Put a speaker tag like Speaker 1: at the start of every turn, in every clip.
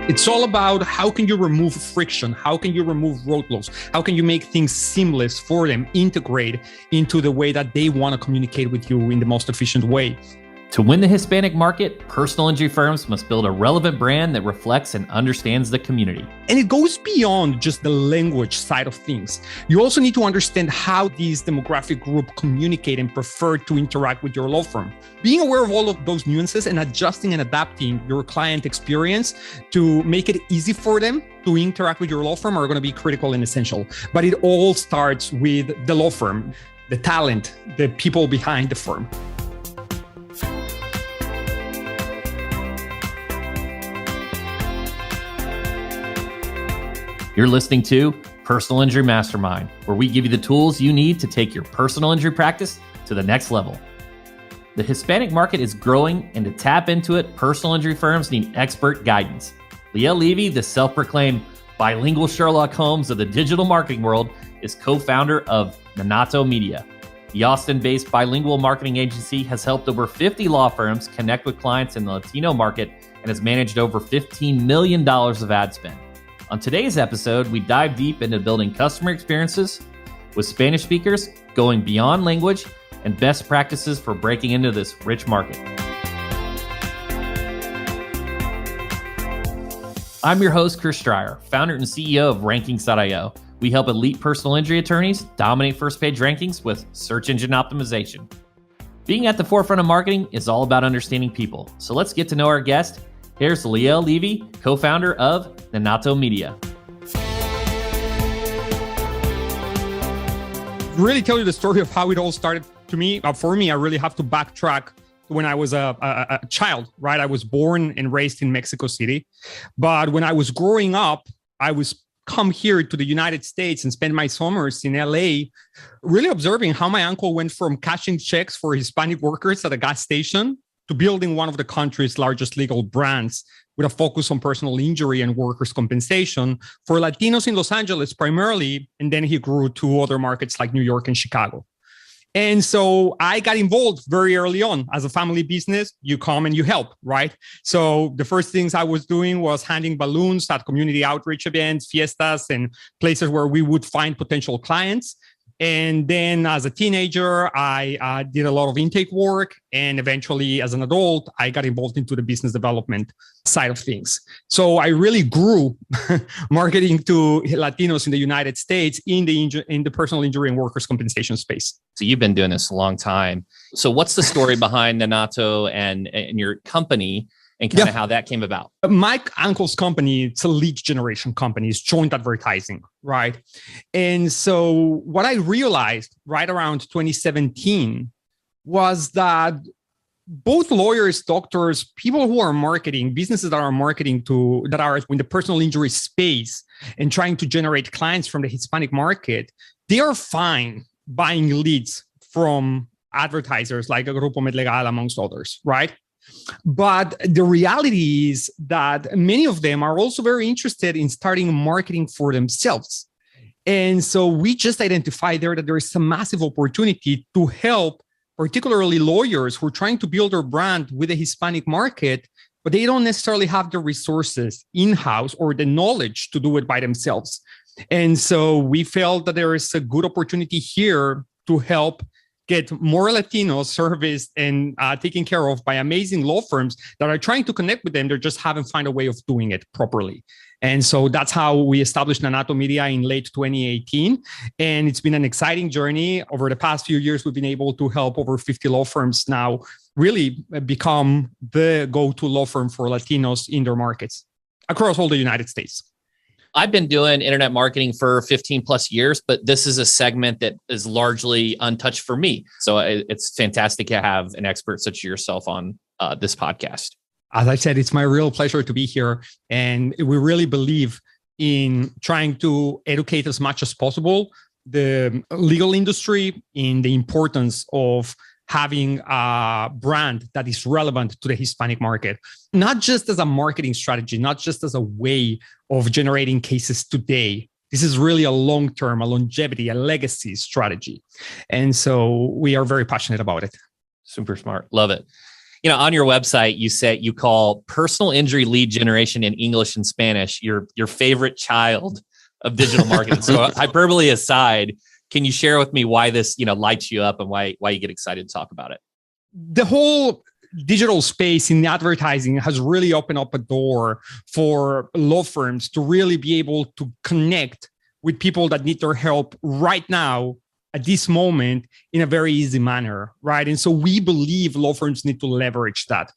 Speaker 1: It's all about how can you remove friction? How can you remove roadblocks? How can you make things seamless for them, integrate into the way that they want to communicate with you in the most efficient way?
Speaker 2: To win the Hispanic market, personal injury firms must build a relevant brand that reflects and understands the community.
Speaker 1: And it goes beyond just the language side of things. You also need to understand how these demographic groups communicate and prefer to interact with your law firm. Being aware of all of those nuances and adjusting and adapting your client experience to make it easy for them to interact with your law firm are going to be critical and essential. But it all starts with the law firm, the talent, the people behind the firm.
Speaker 2: You're listening to Personal Injury Mastermind, where we give you the tools you need to take your personal injury practice to the next level. The Hispanic market is growing, and to tap into it, personal injury firms need expert guidance. Liel Levy, the self-proclaimed bilingual Sherlock Holmes of the digital marketing world, is co-founder of Nanato Media. The Austin-based bilingual marketing agency has helped over 50 law firms connect with clients in the Latino market and has managed over $15 million of ad spend. On today's episode, we dive deep into building customer experiences with Spanish speakers, going beyond language, and best practices for breaking into this rich market. I'm your host, Chris Stryer, founder and CEO of Rankings.io. We help elite personal injury attorneys dominate first-page rankings with search engine optimization. Being at the forefront of marketing is all about understanding people. So let's get to know our guest. Here's Liel Levy, co-founder of Nanato Media.
Speaker 1: Really tell you the story of how it all started for me, I really have to backtrack to when I was a child, right? I was born and raised in Mexico City. But when I was growing up, I was come here to the United States and spend my summers in LA, really observing how my uncle went from cashing checks for Hispanic workers at a gas station to building one of the country's largest legal brands with a focus on personal injury and workers' compensation for Latinos in Los Angeles primarily, and then he grew to other markets like New York and Chicago. And so I got involved very early on. As a family business, you come and you help, right? So the first things I was doing was handing balloons at community outreach events, fiestas, and places where we would find potential clients. And then as a teenager, I did a lot of intake work. And eventually, as an adult, I got involved into the business development side of things. So I really grew marketing to Latinos in the United States in the personal injury and workers' compensation space.
Speaker 2: So you've been doing this a long time. So what's the story behind Nanato and your company and kind of how that came about?
Speaker 1: My uncle's company, it's a lead generation company, it's joint advertising, right? And so what I realized right around 2017 was that both lawyers, doctors, people who are marketing, businesses that are marketing that are in the personal injury space and trying to generate clients from the Hispanic market, they are fine buying leads from advertisers like Grupo Medlegal, amongst others, right? But the reality is that many of them are also very interested in starting marketing for themselves. And so we just identified there that there is a massive opportunity to help, particularly lawyers who are trying to build their brand with the Hispanic market, but they don't necessarily have the resources in-house or the knowledge to do it by themselves. And so we felt that there is a good opportunity here to help get more Latinos serviced and taken care of by amazing law firms that are trying to connect with them. They just haven't found a way of doing it properly. And so that's how we established Nanato Media in late 2018. And it's been an exciting journey. Over the past few years, we've been able to help over 50 law firms now really become the go-to law firm for Latinos in their markets across all the United States.
Speaker 2: I've been doing internet marketing for 15 plus years, but this is a segment that is largely untouched for me. So it's fantastic to have an expert such as yourself on this podcast.
Speaker 1: As I said, it's my real pleasure to be here. And we really believe in trying to educate as much as possible the legal industry in the importance of having a brand that is relevant to the Hispanic market, not just as a marketing strategy, not just as a way of generating cases today. This is really a long-term, a longevity, a legacy strategy. And so we are very passionate about it.
Speaker 2: Super smart. Love it. On your website, you say you call personal injury lead generation in English and Spanish your favorite child of digital marketing. So hyperbole aside, can you share with me why this, lights you up and why you get excited to talk about it?
Speaker 1: The whole digital space in advertising has really opened up a door for law firms to really be able to connect with people that need their help right now at this moment in a very easy manner, right? And so we believe law firms need to leverage that.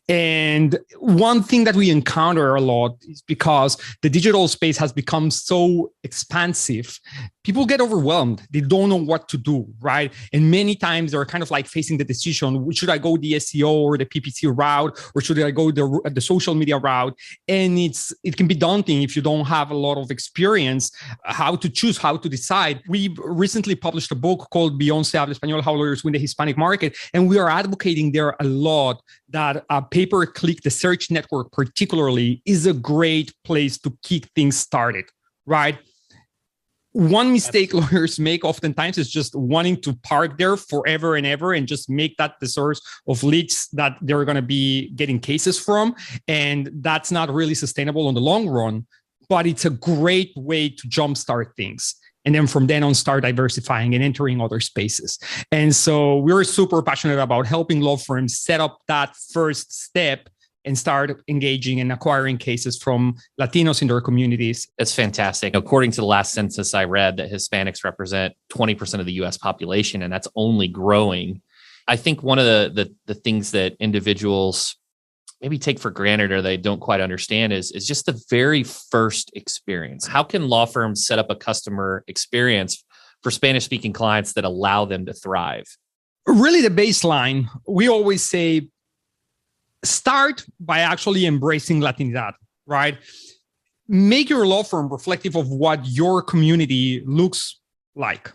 Speaker 1: And one thing that we encounter a lot is because the digital space has become so expansive, people get overwhelmed. They don't know what to do, right? And many times they're kind of like facing the decision, should I go the SEO or the PPC route, or should I go the social media route? And it can be daunting if you don't have a lot of experience, how to choose, how to decide. We recently published a book called Beyond Se Habla Español, How Lawyers Win the Hispanic Market. And we are advocating there a lot that pay-per-click, the search network particularly, is a great place to kick things started, right? One mistake lawyers make oftentimes is just wanting to park there forever and ever and just make that the source of leads that they're going to be getting cases from. And that's not really sustainable in the long run, but it's a great way to jumpstart things. And then from then on, start diversifying and entering other spaces. And so we're super passionate about helping law firms set up that first step and start engaging and acquiring cases from Latinos in their communities.
Speaker 2: That's fantastic. According to the last census I read, that Hispanics represent 20% of the US population, and that's only growing. I think one of the things that individuals maybe take for granted or they don't quite understand is just the very first experience. How can law firms set up a customer experience for Spanish-speaking clients that allow them to thrive?
Speaker 1: Really, the baseline, we always say, start by actually embracing Latinidad, right? Make your law firm reflective of what your community looks like.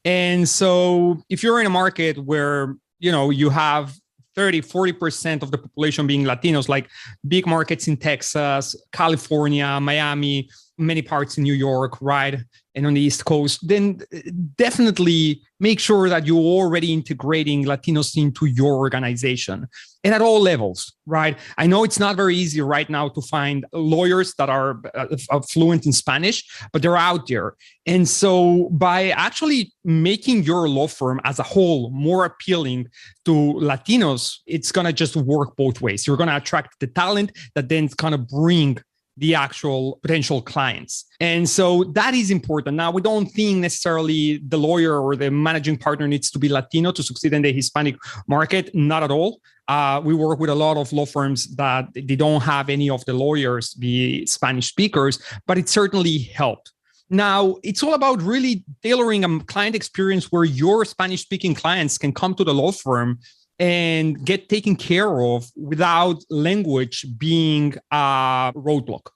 Speaker 1: And so if you're in a market where, you have 30, 40% of the population being Latinos, like big markets in Texas, California, Miami, many parts in New York, right? And on the East Coast, then definitely make sure that you're already integrating Latinos into your organization and at all levels, right? I know it's not very easy right now to find lawyers that are fluent in Spanish, but they're out there. And so by actually making your law firm as a whole more appealing to Latinos, it's going to just work both ways. You're going to attract the talent that then is going to bring the actual potential clients. And so that is important. Now, we don't think necessarily the lawyer or the managing partner needs to be Latino to succeed in the Hispanic market. Not at all. We work with a lot of law firms that they don't have any of the lawyers be Spanish speakers, but it certainly helped. Now, it's all about really tailoring a client experience where your Spanish-speaking clients can come to the law firm and get taken care of without language being a roadblock.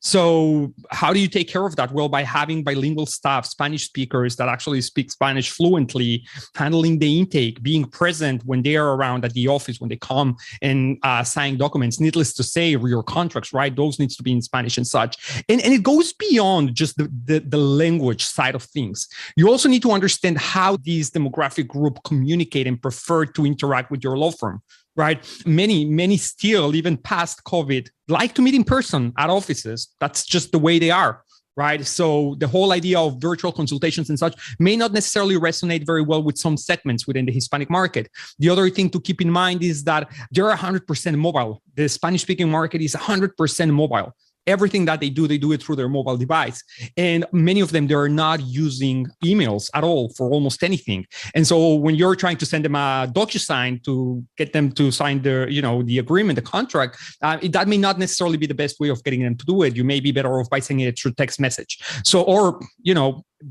Speaker 1: So how do you take care of that? Well, by having bilingual staff, Spanish speakers that actually speak Spanish fluently, handling the intake, being present when they are around at the office, when they come and sign documents. Needless to say, your contracts, right? Those needs to be in Spanish and such. And it goes beyond just the language side of things. You also need to understand how these demographic group communicate and prefer to interact with your law firm. Right? Many still, even past COVID, like to meet in person at offices. That's just the way they are, right? So the whole idea of virtual consultations and such may not necessarily resonate very well with some segments within the Hispanic market. The other thing to keep in mind is that they're 100% mobile. The Spanish-speaking market is 100% mobile. Everything that they do it through their mobile device. And many of them, they're not using emails at all for almost anything. And so when you're trying to send them a DocuSign to get them to sign the agreement, the contract, that may not necessarily be the best way of getting them to do it. You may be better off by sending it through text message. So, or,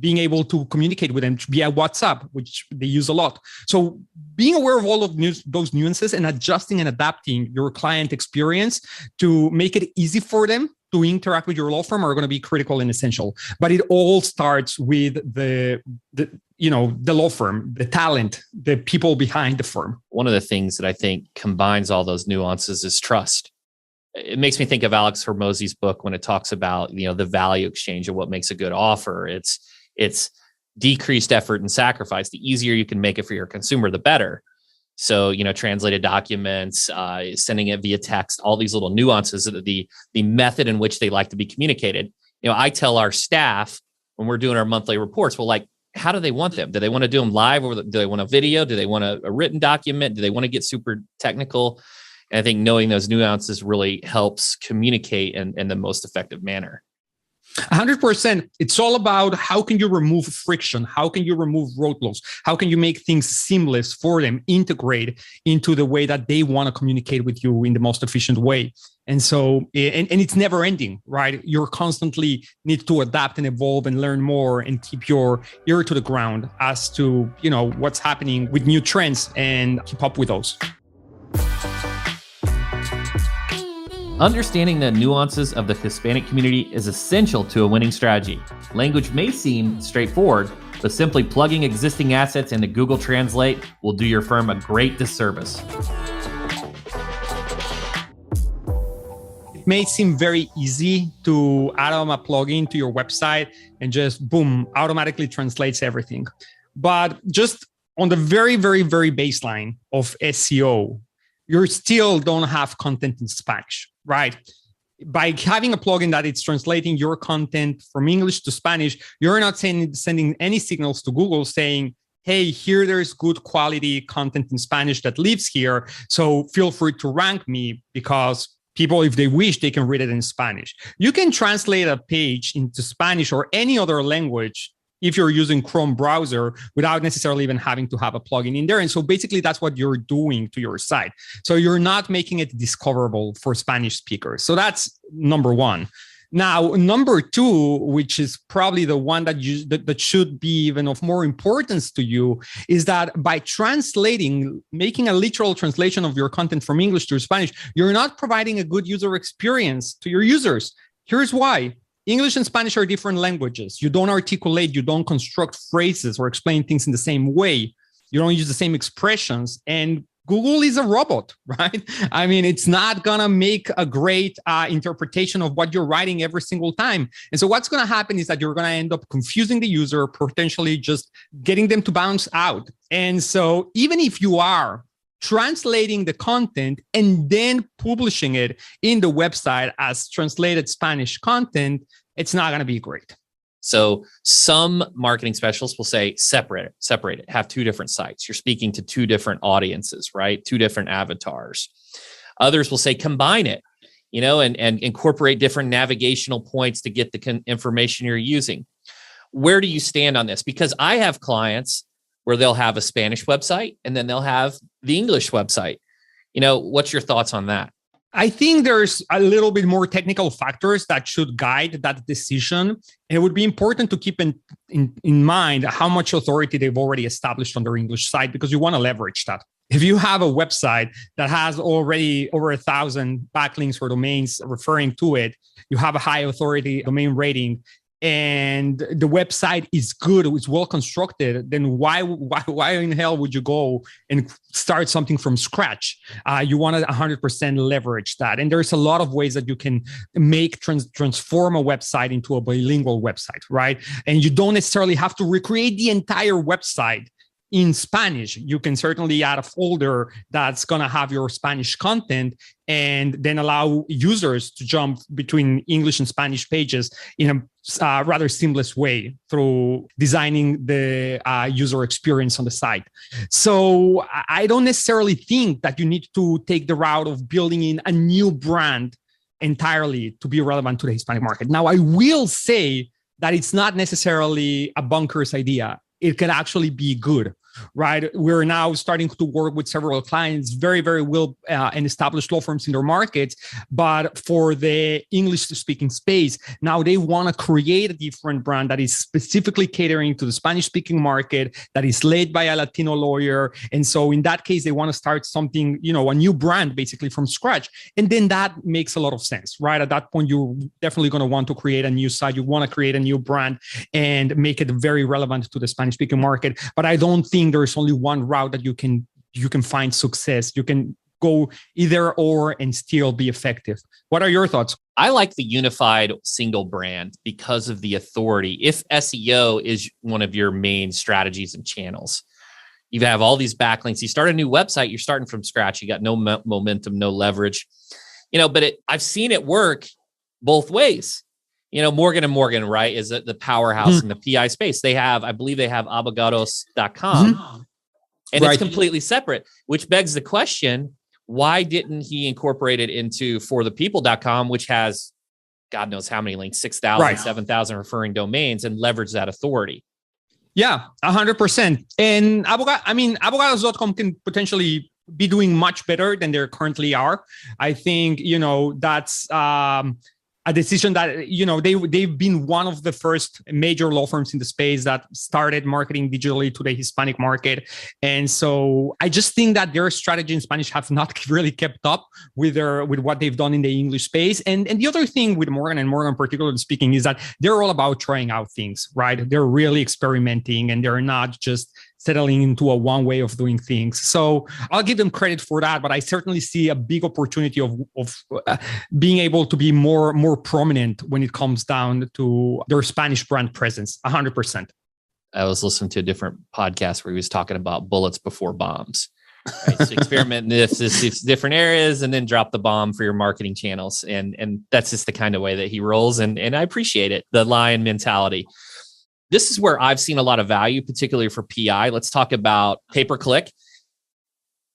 Speaker 1: being able to communicate with them via WhatsApp, which they use a lot. So being aware of all of those nuances and adjusting and adapting your client experience to make it easy for them to interact with your law firm are going to be critical and essential. But it all starts with the law firm, the talent, the people behind the firm.
Speaker 2: One of the things that I think combines all those nuances is trust. It makes me think of Alex Hormozi's book when it talks about, the value exchange of what makes a good offer. It's decreased effort and sacrifice. The easier you can make it for your consumer, the better. So, translated documents, sending it via text, all these little nuances of the method in which they like to be communicated. I tell our staff when we're doing our monthly reports, well, like, how do they want them? Do they want to do them live, or do they want a video? Do they want a written document? Do they want to get super technical? And I think knowing those nuances really helps communicate in the most effective manner.
Speaker 1: 100%. It's all about how can you remove friction? How can you remove roadblocks? How can you make things seamless for them, integrate into the way that they want to communicate with you in the most efficient way? And so, and it's never ending, right? You're constantly need to adapt and evolve and learn more and keep your ear to the ground as to, what's happening with new trends and keep up with those.
Speaker 2: Understanding the nuances of the Hispanic community is essential to a winning strategy. Language may seem straightforward, but simply plugging existing assets into Google Translate will do your firm a great disservice.
Speaker 1: It may seem very easy to add on a plugin to your website and just boom, automatically translates everything. But just on the very, very, very baseline of SEO, you still don't have content in Spanish, right? By having a plugin that it's translating your content from English to Spanish, you're not sending any signals to Google saying, hey, here there's good quality content in Spanish that lives here. So feel free to rank me, because people, if they wish, they can read it in Spanish. You can translate a page into Spanish or any other language if you're using Chrome browser without necessarily even having to have a plugin in there. And so basically that's what you're doing to your site. So you're not making it discoverable for Spanish speakers. So that's number one. Now, number two, which is probably the one that should be even of more importance to you, is that by making a literal translation of your content from English to Spanish, you're not providing a good user experience to your users. Here's why. English and Spanish are different languages. You don't articulate, you don't construct phrases or explain things in the same way. You don't use the same expressions. And Google is a robot, right? I mean, it's not going to make a great interpretation of what you're writing every single time. And so what's going to happen is that you're going to end up confusing the user, potentially just getting them to bounce out. And so even if you are translating the content and then publishing it in the website as translated Spanish content, it's not going to be great.
Speaker 2: So some marketing specialists will say, separate it, have two different sites. You're speaking to two different audiences, right? Two different avatars. Others will say, combine it, and incorporate different navigational points to get the information you're using. Where do you stand on this? Because I have clients where they'll have a Spanish website and then they'll have the English website. What's your thoughts on that?
Speaker 1: I think there's a little bit more technical factors that should guide that decision. And it would be important to keep in mind how much authority they've already established on their English site, because you want to leverage that. If you have a website that has already over 1,000 backlinks or domains referring to it, you have a high authority domain rating, and the website is good, it's well constructed, then why in hell would you go and start something from scratch? You want to 100% leverage that. And there's a lot of ways that you can transform a website into a bilingual website, right? And you don't necessarily have to recreate the entire website in Spanish. You can certainly add a folder that's going to have your Spanish content and then allow users to jump between English and Spanish pages in a rather seamless way through designing the user experience on the site. So I don't necessarily think that you need to take the route of building in a new brand entirely to be relevant to the Hispanic market. Now, I will say that it's not necessarily a bonkers idea. It can actually be good, right? We're now starting to work with several clients, very, very well and established law firms in their markets. But for the English-speaking space, now they want to create a different brand that is specifically catering to the Spanish-speaking market, that is led by a Latino lawyer. And so in that case, they want to start something, a new brand basically from scratch. And then that makes a lot of sense, right? At that point, you're definitely going to want to create a new site. You want to create a new brand and make it very relevant to the Spanish-speaking market. But I don't think there's only one route that you can find success. You can go either or and still be effective. What are your thoughts?
Speaker 2: I like the unified single brand because of the authority. If SEO is one of your main strategies and channels, You have all these backlinks. You start a new website, you're starting from scratch. You got no momentum, no leverage, but I've seen it work both ways. Morgan & Morgan, right, is the powerhouse in the PI space. I believe they have abogados.com, and it's completely separate, which begs the question, why didn't he incorporate it into forthepeople.com, which has God knows how many links, 6,000, 7,000 referring domains, and leverage that authority?
Speaker 1: Yeah, 100%. And abogados.com can potentially be doing much better than they currently are. I think, that's a decision that, they've been one of the first major law firms in the space that started marketing digitally to the Hispanic market. And so I just think that their strategy in Spanish have not really kept up with what they've done in the English space. And the other thing with Morgan & Morgan, particularly speaking, is that they're all about trying out things, right? They're really experimenting, and they're not just settling into a one way of doing things. So I'll give them credit for that, but I certainly see a big opportunity of being able to be more prominent when it comes down to their Spanish brand presence, 100%.
Speaker 2: I was listening to a different podcast where he was talking about bullets before bombs. Right? So experiment in this different areas and then drop the bomb for your marketing channels. And that's just the kind of way that he rolls. And I appreciate it, the lion mentality. This is where I've seen a lot of value, particularly for PI. Let's talk about pay-per-click.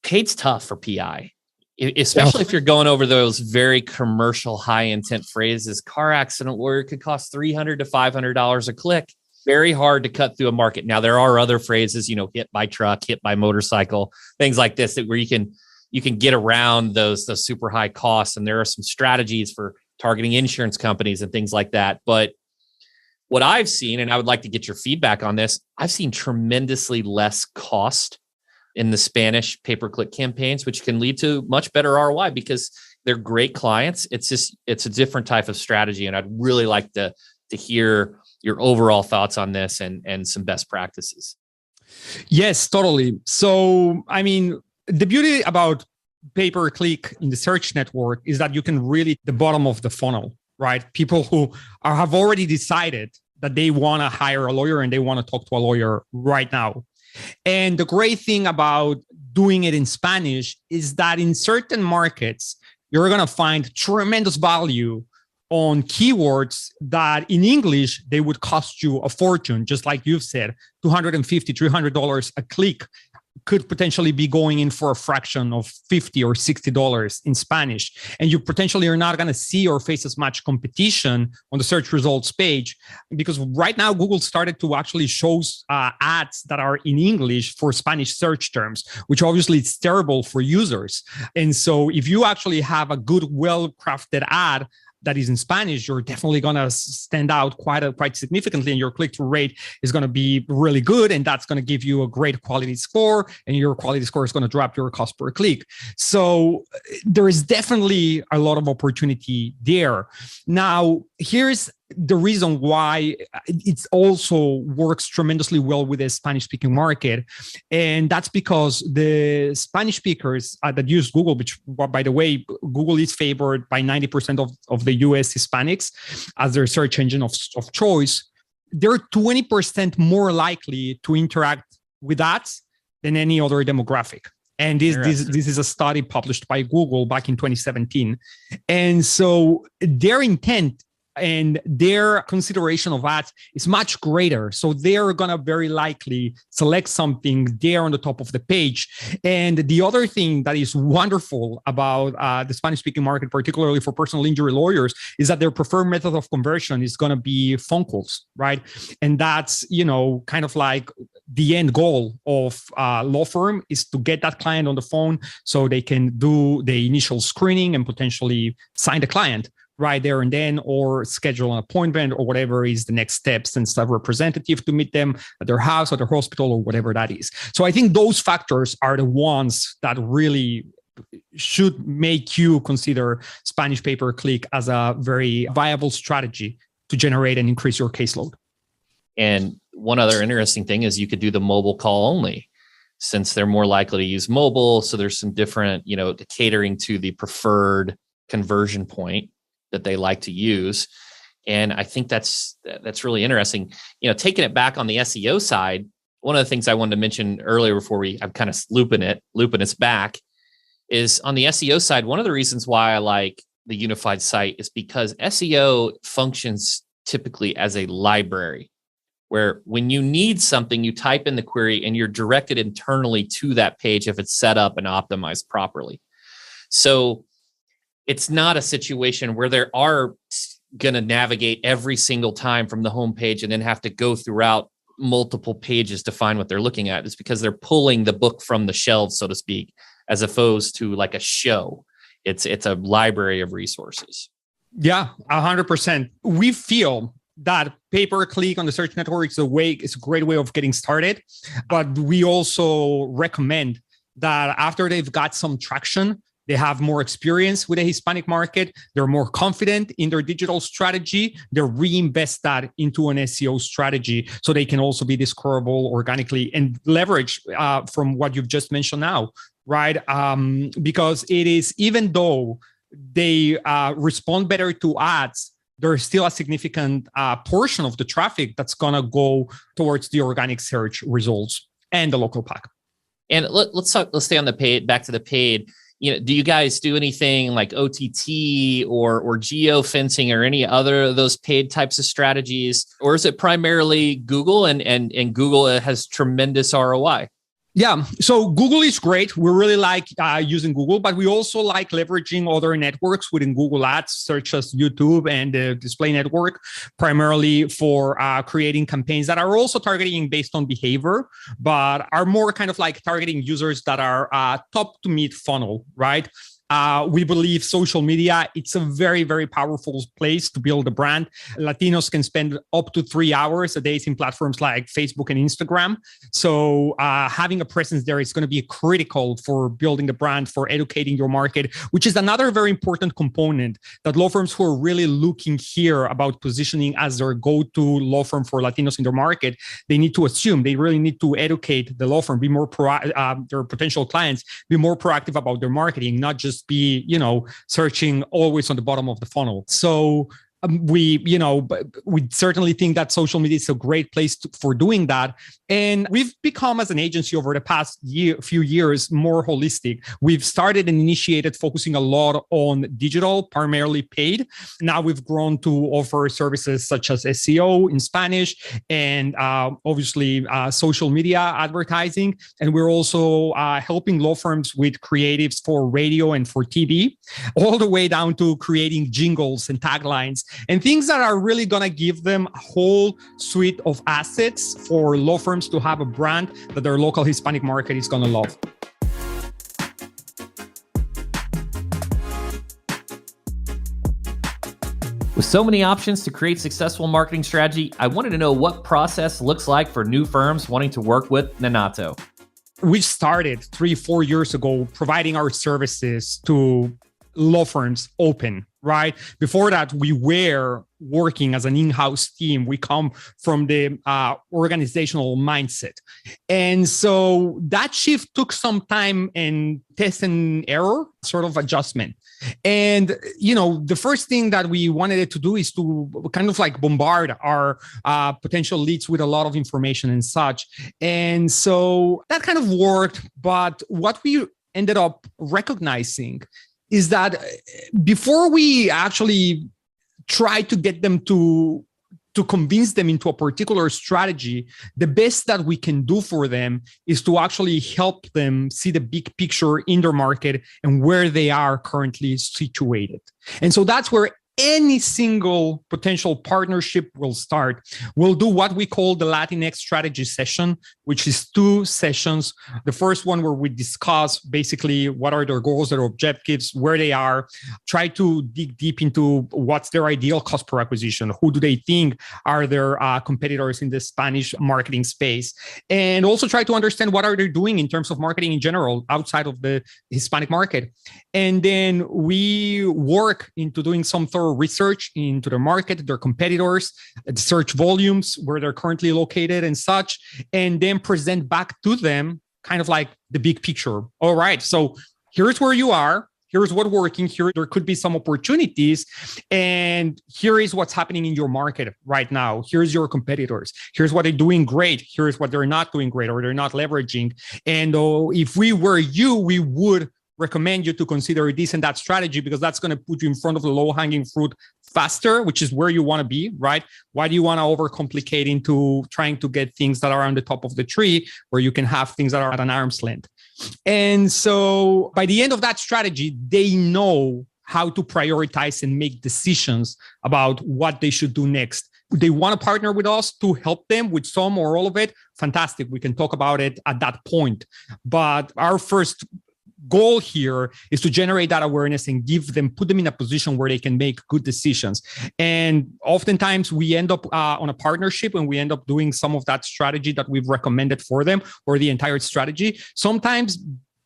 Speaker 2: Paid's tough for PI, especially if you're going over those very commercial, high-intent phrases. Car accident lawyer could cost $300 to $500 a click. Very hard to cut through a market. Now, there are other phrases, hit by truck, hit by motorcycle, things like this, where you can get around those super high costs. And there are some strategies for targeting insurance companies and things like that. But what I've seen, and I would like to get your feedback on this, I've seen tremendously less cost in the Spanish pay-per-click campaigns, which can lead to much better ROI because they're great clients. It's a different type of strategy. And I'd really like to hear your overall thoughts on this and some best practices.
Speaker 1: Yes, totally. So, the beauty about pay-per-click in the search network is that you can really the bottom of the funnel, right? People who have already decided that they want to hire a lawyer and they want to talk to a lawyer right now. And the great thing about doing it in Spanish is that in certain markets, you're going to find tremendous value on keywords that in English, they would cost you a fortune, just like you've said, $250, $300 a click could potentially be going in for a fraction of $50 or $60 in Spanish. And you potentially are not going to see or face as much competition on the search results page, because right now Google started to actually show ads that are in English for Spanish search terms, which obviously is terrible for users. And so if you actually have a good, well-crafted ad that is in Spanish, you're definitely going to stand out quite significantly, and your click-through rate is going to be really good, and that's going to give you a great quality score, and your quality score is going to drop your cost per click. So there is definitely a lot of opportunity there. Now, here's the reason why it also works tremendously well with the Spanish-speaking market. And that's because the Spanish speakers that use Google, which, by the way, Google is favored by 90% of the US Hispanics as their search engine of choice, they're 20% more likely to interact with ads than any other demographic. And this is a study published by Google back in 2017. And so their intent and their consideration of ads is much greater. So they're going to very likely select something there on the top of the page. And the other thing that is wonderful about the Spanish-speaking market, particularly for personal injury lawyers, is that their preferred method of conversion is going to be phone calls, right? And that's, kind of like the end goal of a law firm is to get that client on the phone so they can do the initial screening and potentially sign the client right there and then, or schedule an appointment or whatever is the next steps, and have a representative to meet them at their house or their hospital or whatever that is. So I think those factors are the ones that really should make you consider Spanish pay-per-click as a very viable strategy to generate and increase your caseload.
Speaker 2: And one other interesting thing is you could do the mobile call only, since they're more likely to use mobile. So there's some different, catering to the preferred conversion point that they like to use. And I think that's really interesting. Taking it back on the SEO side, One of the things I wanted to mention earlier before I'm kind of looping us back is on the SEO side. One of the reasons why I like the unified site is because SEO functions typically as a library where when you need something, you type in the query and you're directed internally to that page if it's set up and optimized properly. So it's not a situation where they are going to navigate every single time from the homepage and then have to go throughout multiple pages to find what they're looking at. It's because they're pulling the book from the shelves, so to speak, as opposed to like a show. It's a library of resources.
Speaker 1: Yeah, 100%. We feel that pay-per-click on the search network is a great way of getting started. But we also recommend that after they've got some traction, they have more experience with the Hispanic market, they're more confident in their digital strategy, they reinvest that into an SEO strategy so they can also be discoverable organically and leverage from what you've just mentioned now, right? Because it is, even though they respond better to ads, there's still a significant portion of the traffic that's going to go towards the organic search results and the local pack.
Speaker 2: And let's stay on the paid, back to the paid. Do you guys do anything like OTT or geo fencing or any other of those paid types of strategies? Or is it primarily Google and Google has tremendous ROI?
Speaker 1: Yeah, so Google is great. We really like using Google, but we also like leveraging other networks within Google Ads, such as YouTube and the display network, primarily for creating campaigns that are also targeting based on behavior, but are more kind of like targeting users that are top to mid funnel, right? We believe social media, it's a very, very powerful place to build a brand. Latinos can spend up to 3 hours a day in platforms like Facebook and Instagram. So having a presence there is going to be critical for building the brand, for educating your market, which is another very important component that law firms who are really looking here about positioning as their go-to law firm for Latinos in their market, they need to assume, they really need to educate the law firm, be more their potential clients, be more proactive about their marketing, not just be, searching always on the bottom of the funnel. So we certainly think that social media is a great place for doing that. And we've become, as an agency over the past few years, more holistic. We've started and initiated focusing a lot on digital, primarily paid. Now we've grown to offer services such as SEO in Spanish and obviously social media advertising. And we're also helping law firms with creatives for radio and for TV, all the way down to creating jingles and taglines and things that are really going to give them a whole suite of assets for law firms to have a brand that their local Hispanic market is going to love.
Speaker 2: With so many options to create successful marketing strategy, I wanted to know what process looks like for new firms wanting to work with Nanato.
Speaker 1: We started 3-4 years ago providing our services to law firms open, right? Before that, we were working as an in-house team. We come from the organizational mindset. And so that shift took some time and test and error sort of adjustment. And, the first thing that we wanted to do is to kind of like bombard our potential leads with a lot of information and such. And so that kind of worked. But what we ended up recognizing is that before we actually try to get them to convince them into a particular strategy, the best that we can do for them is to actually help them see the big picture in their market and where they are currently situated. And so that's where any single potential partnership will start. We'll do what we call the Latinx strategy session, which is 2 sessions. The first one where we discuss basically what are their goals, their objectives, where they are, try to dig deep into what's their ideal cost per acquisition, who do they think are their competitors in the Spanish marketing space, and also try to understand what are they doing in terms of marketing in general outside of the Hispanic market. And then we work into doing some thorough research into their market, their competitors, the search volumes, where they're currently located and such, and then present back to them kind of like the big picture. All right, so here's where you are. Here's what's working. Here, there could be some opportunities. And here is what's happening in your market right now. Here's your competitors. Here's what they're doing great. Here's what they're not doing great or they're not leveraging. And if we were you, we would recommend you to consider this and that strategy, because that's going to put you in front of the low-hanging fruit faster, which is where you want to be, right? Why do you want to overcomplicate into trying to get things that are on the top of the tree where you can have things that are at an arm's length? And so by the end of that strategy, they know how to prioritize and make decisions about what they should do next. They want to partner with us to help them with some or all of it. Fantastic. We can talk about it at that point. But our first goal here is to generate that awareness and put them in a position where they can make good decisions. And oftentimes we end up on a partnership and we end up doing some of that strategy that we've recommended for them, or the entire strategy. Sometimes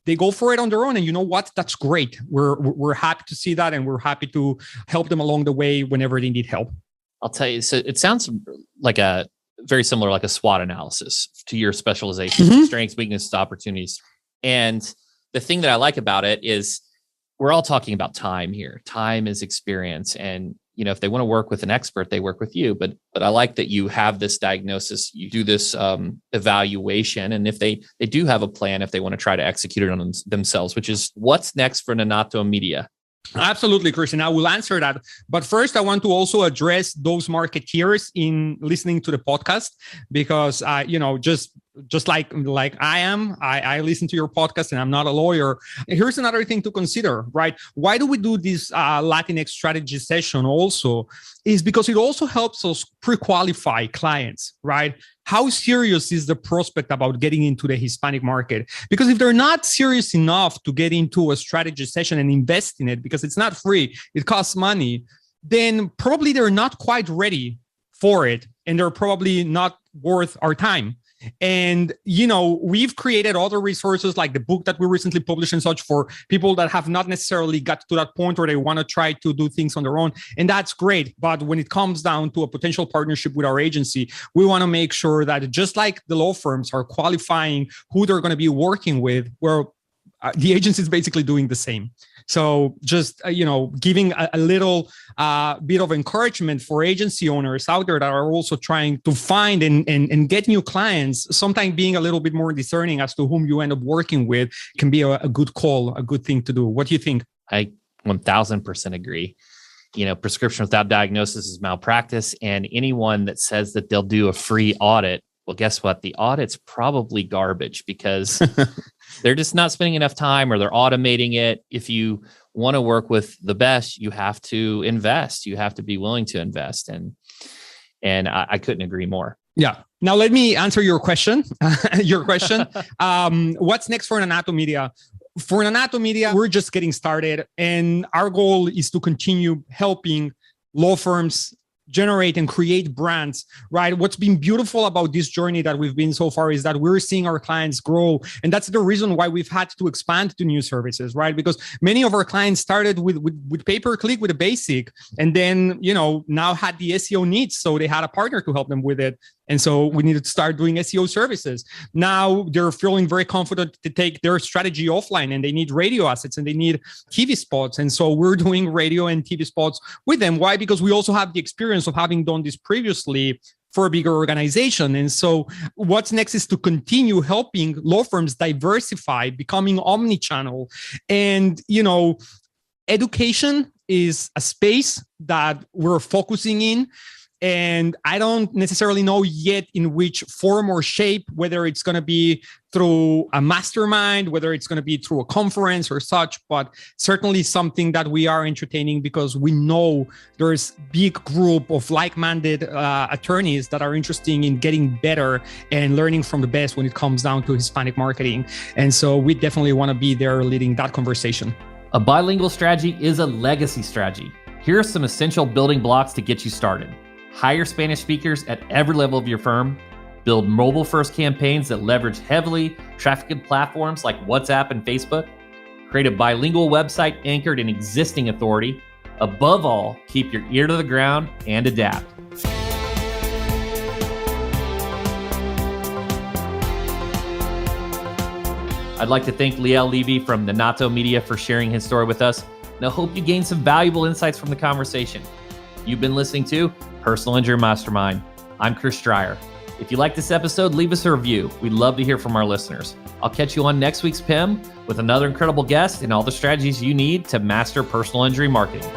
Speaker 1: they go for it on their own, and you know what? That's great. We're happy to see that, and we're happy to help them along the way whenever they need help.
Speaker 2: I'll tell you, so it sounds like a very similar, like a SWOT analysis to your specialization, strengths, weaknesses, opportunities. And the thing that I like about it is we're all talking about time here. Time is experience. And, if they want to work with an expert, they work with you. But I like that you have this diagnosis, you do this evaluation. And if they do have a plan, if they want to try to execute it on themselves, which is what's next for Nanato Media.
Speaker 1: Absolutely, Christian. I will answer that. But first, I want to also address those marketeers in listening to the podcast, because, just like I am, I listen to your podcast and I'm not a lawyer. Here's another thing to consider, right? Why do we do this Latinx strategy session also? Is because it also helps us pre-qualify clients, right? How serious is the prospect about getting into the Hispanic market? Because if they're not serious enough to get into a strategy session and invest in it, because it's not free, it costs money, then probably they're not quite ready for it. And they're probably not worth our time. And, we've created other resources like the book that we recently published and such for people that have not necessarily got to that point where they want to try to do things on their own. And that's great. But when it comes down to a potential partnership with our agency, we want to make sure that just like the law firms are qualifying who they're going to be working with, where the agency is basically doing the same. So just, giving a little bit of encouragement for agency owners out there that are also trying to find and get new clients. Sometimes being a little bit more discerning as to whom you end up working with can be a good call, a good thing to do. What do you think?
Speaker 2: I 1000% agree. Prescription without diagnosis is malpractice. And anyone that says that they'll do a free audit, well, guess what? The audit's probably garbage, because they're just not spending enough time, or they're automating it. If you want to work with the best, you have to invest. You have to be willing to invest. And I couldn't agree more.
Speaker 1: Yeah. Now let me answer your question. What's next for Nanato Media? For Nanato Media, we're just getting started. And our goal is to continue helping law firms generate and create brands, right? What's been beautiful about this journey that we've been so far is that we're seeing our clients grow. And that's the reason why we've had to expand to new services, right? Because many of our clients started with pay-per-click, with a basic, and then, now had the SEO needs. So they had a partner to help them with it. And so we needed to start doing SEO services. Now they're feeling very confident to take their strategy offline, and they need radio assets and they need TV spots. And so we're doing radio and TV spots with them. Why? Because we also have the experience of having done this previously for a bigger organization. And so what's next is to continue helping law firms diversify, becoming omni-channel. And, education is a space that we're focusing in. And I don't necessarily know yet in which form or shape, whether it's going to be through a mastermind, whether it's going to be through a conference or such, but certainly something that we are entertaining, because we know there's a big group of like-minded attorneys that are interested in getting better and learning from the best when it comes down to Hispanic marketing. And so we definitely want to be there leading that conversation.
Speaker 2: A bilingual strategy is a legacy strategy. Here are some essential building blocks to get you started. Hire Spanish speakers at every level of your firm. Build mobile-first campaigns that leverage heavily trafficked platforms like WhatsApp and Facebook. Create a bilingual website anchored in existing authority. Above all, keep your ear to the ground and adapt. I'd like to thank Liel Levy from Nanato Media for sharing his story with us, and I hope you gained some valuable insights from the conversation. You've been listening to Personal Injury Mastermind. I'm Chris Dreyer. If you like this episode, leave us a review. We'd love to hear from our listeners. I'll catch you on next week's PIM with another incredible guest and all the strategies you need to master personal injury marketing.